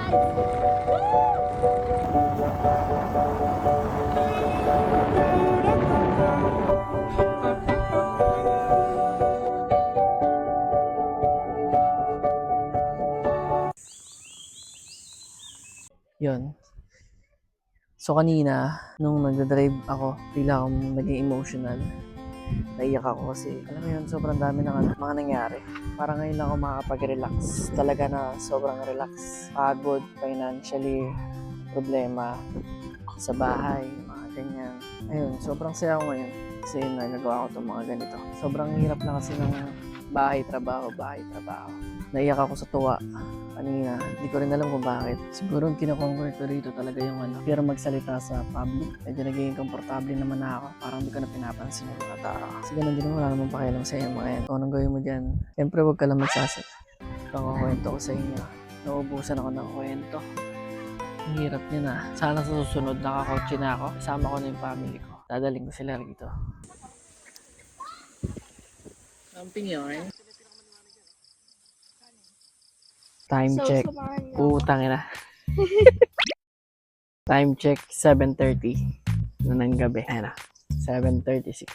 Yun. So kanina, nung nagdadrive ako, bigla akong naging emotional. Naiyak ako kasi, alam mo yun, sobrang dami ng mga nangyari. Parang ngayon lang ako makakapag-relax. Talaga na sobrang relax. Pagod, financially, problema sa bahay, mga ganyan. Ayun, sobrang saya ko ngayon. Kasi nagawa ko itong mga ganito. Sobrang hirap na kasi ng bahay, trabaho. Naiyak ako sa tuwa kanina. Hindi ko rin alam kung bakit. Siguro ang kinakonquer ko rito talaga yung pero magsalita sa public. Medyo naging komportable naman na ako. Parang hindi ko na pinapansin yung mga tao. Kasi ganun din wala namang pakialam sa iyo mga yan. Kung anong gawin mo dyan, siyempre huwag ka lang magsasalita. Pangkukwento ko sa inyo. Nauubusan ako ng kwento. Ang hirap niya na. Sana sa susunod nakakotse na ako. Kasama ko na yung family ko. Dadaling ko sila rito. Camping yun. Time check. Utang ina. Time check 7:30 na ng gabi. Ayun na. 7:36.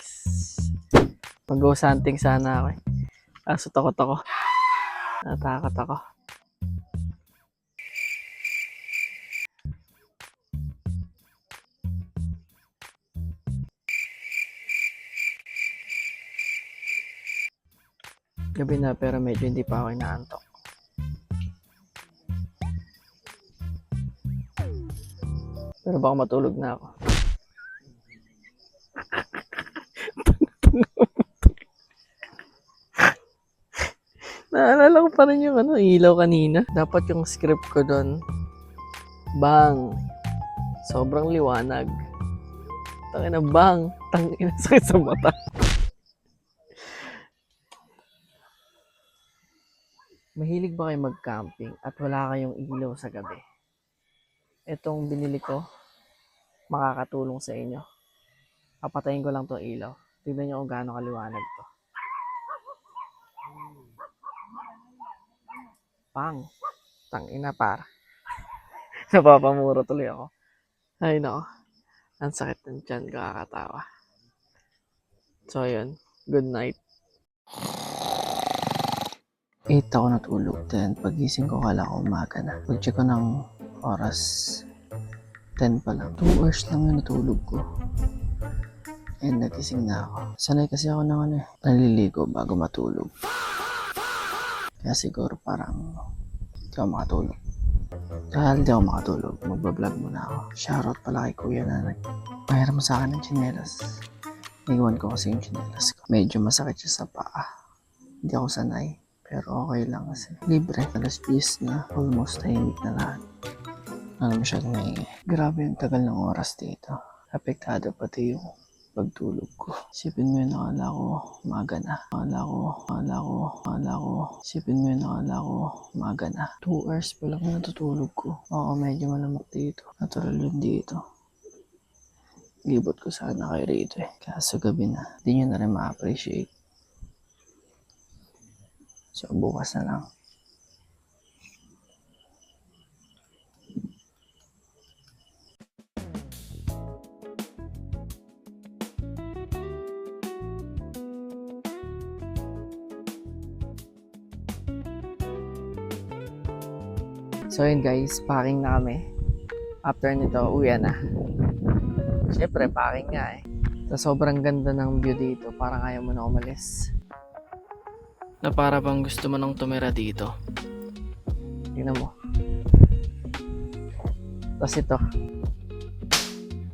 Mag-go hunting sana ako. Kaso takot ako. Natakot ako. Gabi na pero medyo hindi pa ako inaantok. Pero baka matulog na ako. Naalala ko pa rin yung ilaw kanina. Dapat yung script ko doon. Bang! Sobrang liwanag. Tangina bang! Tangina sakit sa mata. Mahilig ba kayo mag-camping at wala kayong ilaw sa gabi? Itong binili ko, makakatulong sa inyo. Papatayin ko lang itong ilaw. Tignan nyo kung gaano kaliwanag to. Pang! Tangina par. Napapamuro tuloy ako. Ay no. Ang sakit ng tiyan, kakatawa. So yun, good night. 8 ako natulog. Then pagising ko kala ko umaga na. Pag-check ko ng oras, 10 pa lang. 2 hours lang yung natulog ko. And nagising na ako. Sanay kasi ako ng naliligo bago matulog. Kaya siguro parang hindi ako makatulog. Dahil hindi ako makatulog, magbablog muna ako. Shoutout pala kay Kuya na nagpahiram sa akin ng tsinelas. Naiwan ko kasi yung tsinelas ko. Medyo masakit siya sa paa. Hindi ako sanay. Pero okay lang kasi. Libre. Alas 10 na. Almost tahimik na lahat. Alam mo siya grabe yung tagal ng oras dito. Apektado pati yung pagtulog ko. Isipin mo yun, nakala ko umaga na. Isipin mo yun, nakala ko umaga na. 2 hours pa lang na natutulog ko. Oo, medyo malamok dito. Natural yun dito. Libot ko sana kay rito Kaso gabi na. Hindi nyo na rin ma-appreciate. So, bukas na lang. So yun guys, packing na kami. After nito, uwi na. Siyempre, packing nga So, sobrang ganda ng view dito. Parang ayaw mo na umalis. Na para bang gusto mo nang tumira dito. Tingnan mo. Tapos ito.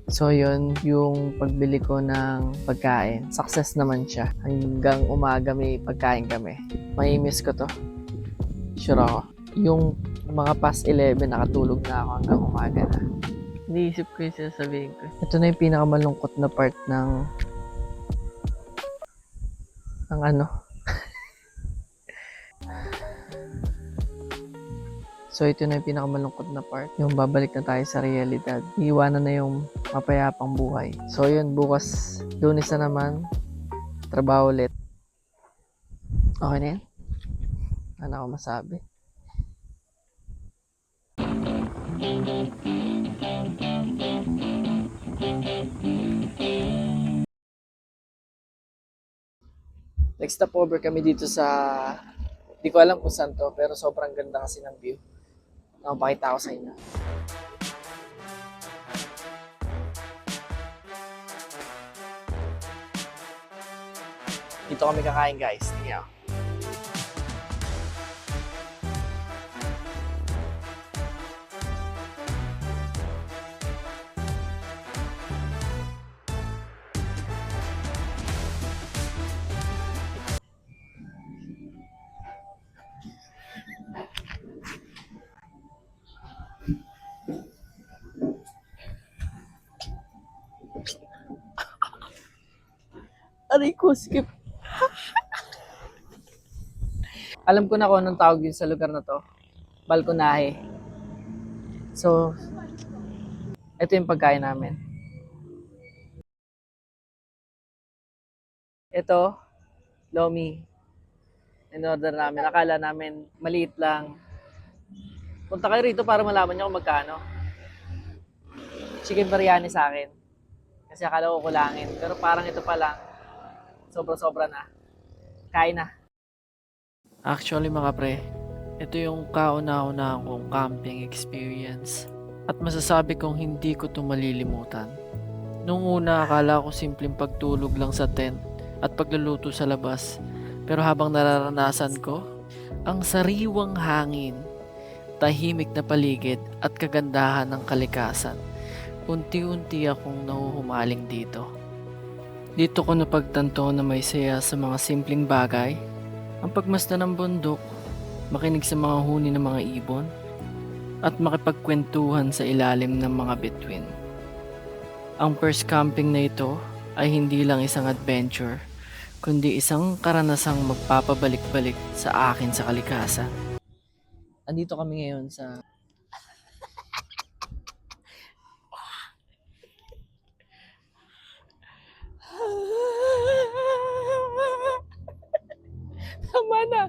So yun, yung pagbili ko ng pagkain. Success naman siya. Hanggang umaga may pagkain kami. May miss ko to. Sure ako. Yung mga past 11, nakatulog na ako hanggang umaga na. Iniisip ko yung sinasabihin ko. Ito na yung pinakamalungkot na part ng So ito na yung pinakamalungkot na part. Yung babalik na tayo sa realidad. Iiwanan na yung mapayapang buhay. So yun, bukas, Lunes na naman. Trabaho ulit. Okay na yan? Ano ako masabi? Next stopover kami dito sa, di ko alam kung saan to, pero sobrang ganda kasi ng view. Nakapakita ko sa inyo. Dito kami kakain guys. Tingnan. Aray ko, skip. Alam ko na kung anong tawag yun sa lugar na to. Balkonahe. So, ito yung pagkain namin. Ito, lomi. In-order namin. Akala namin maliit lang. Punta kayo rito para malaman nyo kung magkano. Chicken biryani sa akin. Kasi akala ko kulangin. Pero parang ito pa lang. Sobra-sobra na. Kain na. Actually mga pre, ito yung kauna-unahan kong camping experience. At masasabi kong hindi ko ito malilimutan. Nung una akala ko simpleng pagtulog lang sa tent at pagluluto sa labas. Pero habang nararanasan ko, ang sariwang hangin, tahimik na paligid at kagandahan ng kalikasan, unti-unti akong nahuhumaling dito. Dito ko napagtanto na may saya sa mga simpleng bagay, ang pagmasdan ng bundok, makinig sa mga huni ng mga ibon, at makipagkwentuhan sa ilalim ng mga bituin. Ang first camping na ito ay hindi lang isang adventure, kundi isang karanasang magpapabalik-balik sa akin sa kalikasan. Andito kami ngayon sa tama na.